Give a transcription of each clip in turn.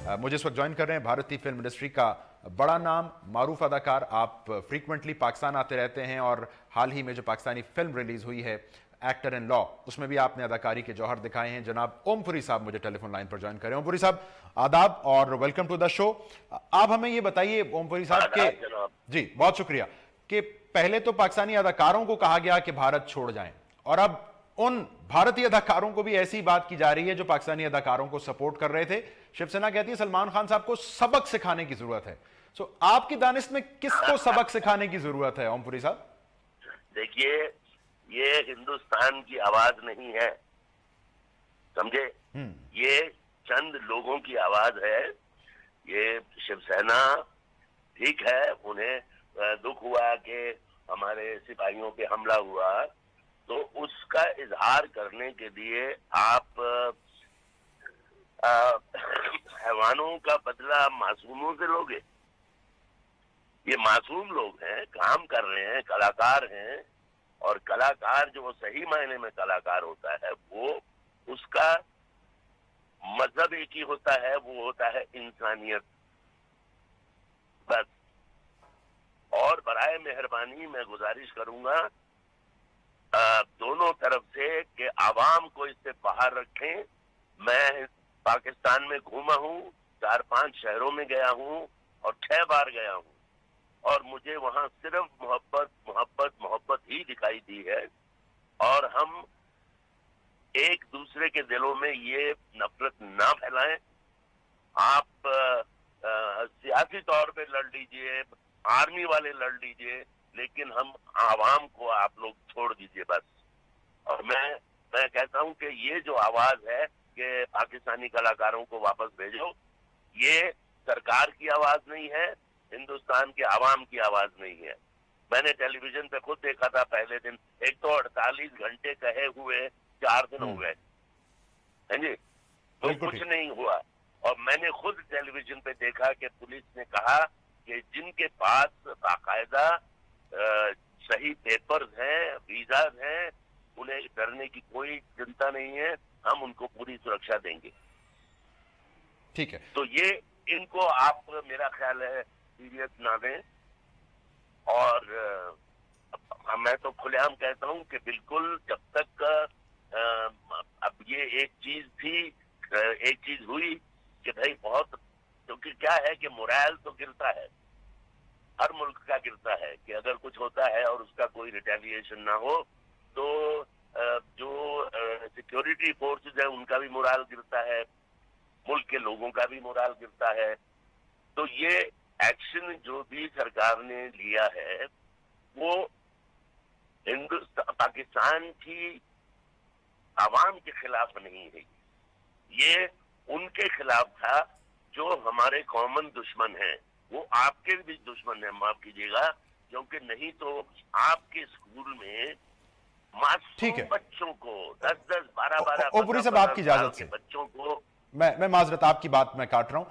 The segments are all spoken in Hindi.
मुझे इस वक्त ज्वाइन कर रहे हैं भारतीय फिल्म इंडस्ट्री का बड़ा नाम, मारूफ अदाकार। आप फ्रीक्वेंटली पाकिस्तान आते रहते हैं और हाल ही में जो पाकिस्तानी फिल्म रिलीज हुई है एक्टर इन लॉ, उसमें भी आपने अदाकारी के जौहर दिखाए हैं। जनाब ओम पुरी साहब मुझे टेलीफोन लाइन पर ज्वाइन करें। ओम पुरी साहब, आदाब और वेलकम टू द शो। आप हमें ये बताइए ओम पुरी साहब के, जी बहुत शुक्रिया, कि पहले तो पाकिस्तानी अदाकारों को कहा गया कि भारत छोड़ जाएं, और अब उन भारतीय अदाकारों को भी ऐसी बात की जा रही है जो पाकिस्तानी अदाकारों को सपोर्ट कर रहे थे। शिवसेना कहती है सलमान खान साहब को सबक सिखाने की जरूरत है। सो आपकी दानिश में किसको सबक सिखाने की जरूरत है ओम पुरी साहब? देखिए, ये हिंदुस्तान की आवाज नहीं है, समझे? ये चंद लोगों की आवाज है। ये शिवसेना, ठीक है, उन्हें दुख हुआ कि हमारे सिपाहियों पे हमला हुआ, तो उसका इजहार करने के लिए आप हैवानों का बदला मासूमों से लोगे? ये मासूम लोग हैं, काम कर रहे हैं, कलाकार हैं, और कलाकार जो सही मायने में कलाकार होता है, वो उसका मतलब एक ही होता है, वो होता है इंसानियत, बस। और बराए मेहरबानी मैं गुजारिश करूंगा दोनों तरफ से कि आवाम को इससे बाहर रखें। मैं पाकिस्तान में घूमा हूँ, 4-5 शहरों में गया हूँ और 6 बार गया हूँ, और मुझे वहां सिर्फ मोहब्बत मोहब्बत मोहब्बत ही दिखाई दी है। और हम एक दूसरे के दिलों में ये नफरत ना फैलाएं। आप सियासी तौर पे लड़ लीजिए, आर्मी वाले लड़ लीजिए, लेकिन हम आवाम को आप लोग छोड़ दीजिए बस। और मैं कहता हूं कि ये जो आवाज है कि पाकिस्तानी कलाकारों को वापस भेजो, ये सरकार की आवाज नहीं है, हिंदुस्तान के आवाम की आवाज नहीं है। मैंने टेलीविजन पे खुद देखा था पहले दिन, एक तो 48 घंटे कहे हुए 4 दिन हो गए हैं जी, तो कुछ नहीं हुआ। और मैंने खुद टेलीविजन पे देखा कि पुलिस ने कहा कि जिनके पास बाकायदा सही पेपर्स हैं, वीजाज हैं, उन्हें डरने की कोई चिंता नहीं है, हम उनको पूरी सुरक्षा देंगे। ठीक है, तो ये इनको आप, मेरा ख्याल है, सीरियस ना दें। और मैं तो खुलेआम कहता हूं कि बिल्कुल जब तक अब ये एक चीज हुई कि भाई बहुत, क्योंकि क्या है कि मोरल तो गिरता है, हर मुल्क का गिरता है कि अगर कुछ होता है और उसका कोई रिटेलिएशन ना हो, तो जो सिक्योरिटी फोर्सेस है उनका भी मोरल गिरता है, मुल्क के लोगों का भी मोरल गिरता है। तो ये एक्शन जो भी सरकार ने लिया है वो पाकिस्तान की आवाम के खिलाफ नहीं है, ये उनके खिलाफ था जो हमारे कॉमन दुश्मन हैं। वो आपके भी दुश्मन है, माफ कीजिएगा, क्योंकि नहीं तो आपके स्कूल में मासूम बच्चों को 10-10, 12-12 ओपुरी साहब आपकी इजाजत से बच्चों को, मैं माजरत आपकी बात मैं काट रहा हूं।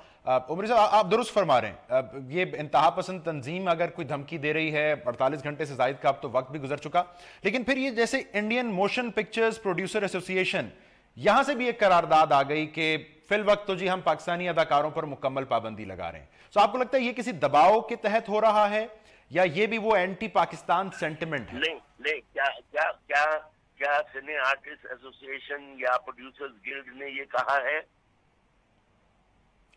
ओपुरी साहब आप दुरुस्त फरमा रहे हैं, ये इंतहा पसंद तंजीम अगर कोई धमकी दे रही है, 48 घंटे से ज्यादा का अब तो वक्त भी गुजर चुका, लेकिन फिर ये जैसे Indian motion pictures producer association, यहां से भी एक करारदाद आ गई कि फिल वक्त तो जी हम पाकिस्तानी अदाकारों पर मुकम्मल पाबंदी लगा रहे हैं। तो आपको लगता है ये किसी दबाव के तहत हो रहा है या ये भी वो एंटी पाकिस्तान सेंटिमेंट है? नहीं, क्या सिने आर्टिस्ट एसोसिएशन या प्रोड्यूसर्स गिल्ड ने ये कहा है?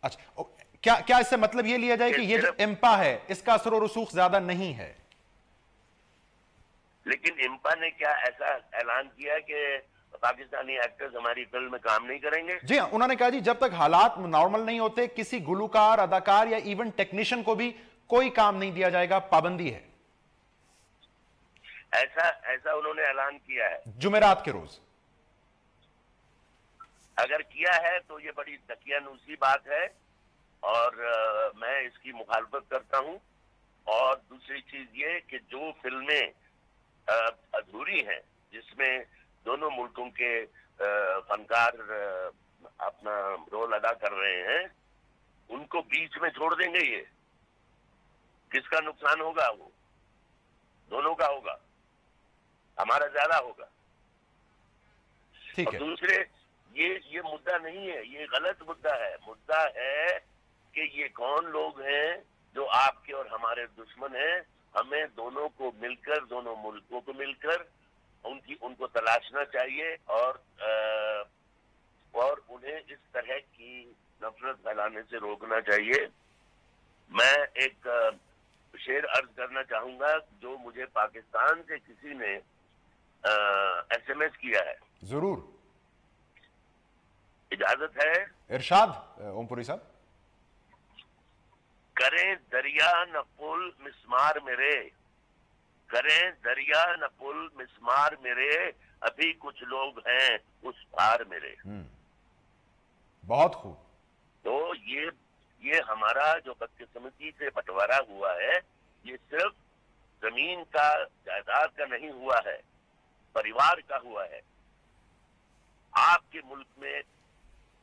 अच्छा, क्या इससे मतलब ये लिया जाए कि ये जो इम्पा है इसका असर और रसूख ज्यादा नहीं है? लेकिन इम्पा ने क्या ऐसा ऐलान किया कि पाकिस्तानी एक्टर्स हमारी फिल्म में काम नहीं करेंगे? जी हाँ, उन्होंने कहा जी जब तक हालात नॉर्मल नहीं होते किसी गुलूकार, अदाकार या इवन टेक्नीशियन को भी कोई काम नहीं दिया जाएगा, पाबंदी है। ऐसा उन्होंने ऐलान किया है जुमेरात के रोज। अगर किया है तो ये बड़ी दकियानूसी बात है और मैं इसकी मुखालफत करता हूं। और दूसरी चीज ये कि जो फिल्में अधूरी हैं, जिसमें दोनों मुल्कों के फनकार अपना रोल अदा कर रहे हैं, उनको बीच में छोड़ देंगे, ये किसका नुकसान होगा? वो दोनों का होगा, हमारा ज्यादा होगा। ठीक और है। दूसरे, ये मुद्दा नहीं है, ये गलत मुद्दा है। मुद्दा है कौन लोग हैं जो आपके और हमारे दुश्मन हैं, हमें दोनों को मिलकर, दोनों मुल्कों को मिलकर उनको तलाशना चाहिए और उन्हें इस तरह की नफरत फैलाने से रोकना चाहिए। मैं एक शेर अर्ज करना चाहूंगा जो मुझे पाकिस्तान से किसी ने SMS किया है। जरूर, इजाजत है? इरशाद ओमपुरी साहब। करें दरिया न पुल मिस्मार मेरे, करें दरिया न पुल मिस्मार मेरे, अभी कुछ लोग हैं उस पार मेरे। बहुत खूब। तो ये हमारा जो बदकिस्मती से बंटवारा हुआ है, ये सिर्फ जमीन का, जायदाद का नहीं हुआ है, परिवार का हुआ है। आपके मुल्क में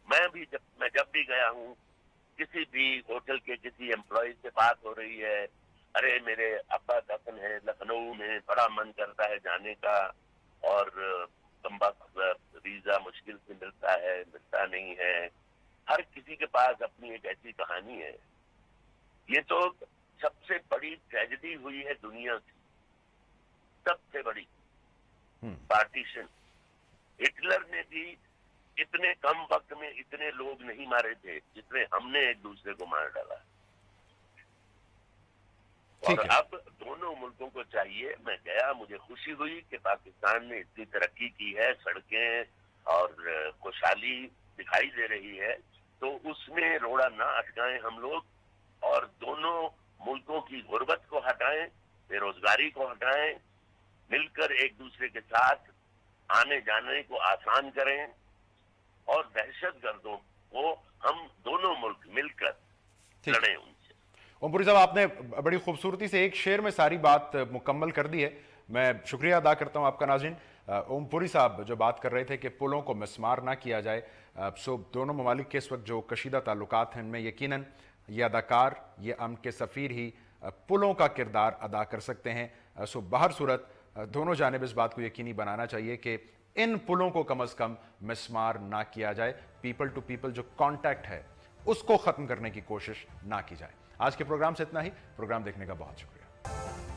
मैं जब भी गया हूँ, किसी भी होटल के किसी एम्प्लॉय से बात हो रही है, अरे मेरे अब्बा दफन है लखनऊ में, बड़ा मन करता है जाने का और वीजा मुश्किल से मिलता है, मिलता नहीं है। हर किसी के पास अपनी एक ऐसी कहानी है। ये तो सबसे बड़ी ट्रेजेडी हुई है दुनिया की, सबसे बड़ी पार्टीशन। हिटलर ने भी इतने कम वक्त में इतने लोग नहीं मारे थे जितने हमने एक दूसरे को मार डाला। और अब दोनों मुल्कों को चाहिए, मैं गया, मुझे खुशी हुई कि पाकिस्तान ने इतनी तरक्की की है, सड़कें और खुशहाली दिखाई दे रही है, तो उसमें रोड़ा ना अटकाएं हम लोग, और दोनों मुल्कों की गुर्बत को हटाएं, बेरोजगारी को हटाएं, मिलकर एक दूसरे के साथ आने जाने को आसान करें, और दहशतगर्दों को हम दोनों मुल्क मिलकर लड़ें उनसे। ओमपुरी साहब, आपने बड़ी खूबसूरती से एक शेर में सारी बात मुकम्मल कर दी है। मैं शुक्रिया अदा करता हूं आपका। नाज़रीन, ओमपुरी साहब जो बात कर रहे थे कि पुलों को मिस्मार ना किया जाए, सो दोनों ममालिक के इस वक्त जो कशीदा ताल्लुकात हैं, इनमें यकीनन ये अदाकार, ये अमन के सफ़ीर ही पुलों का किरदार अदा कर सकते हैं। सो बाहर सूरत दोनों जानिब इस बात को यकीनी बनाना चाहिए कि इन पुलों को कम अज़ कम मिस्मार ना किया जाए। पीपल टू पीपल जो कॉन्टैक्ट है उसको ख़त्म करने की कोशिश ना की जाए। आज के प्रोग्राम से इतना ही। प्रोग्राम देखने का बहुत शुक्रिया।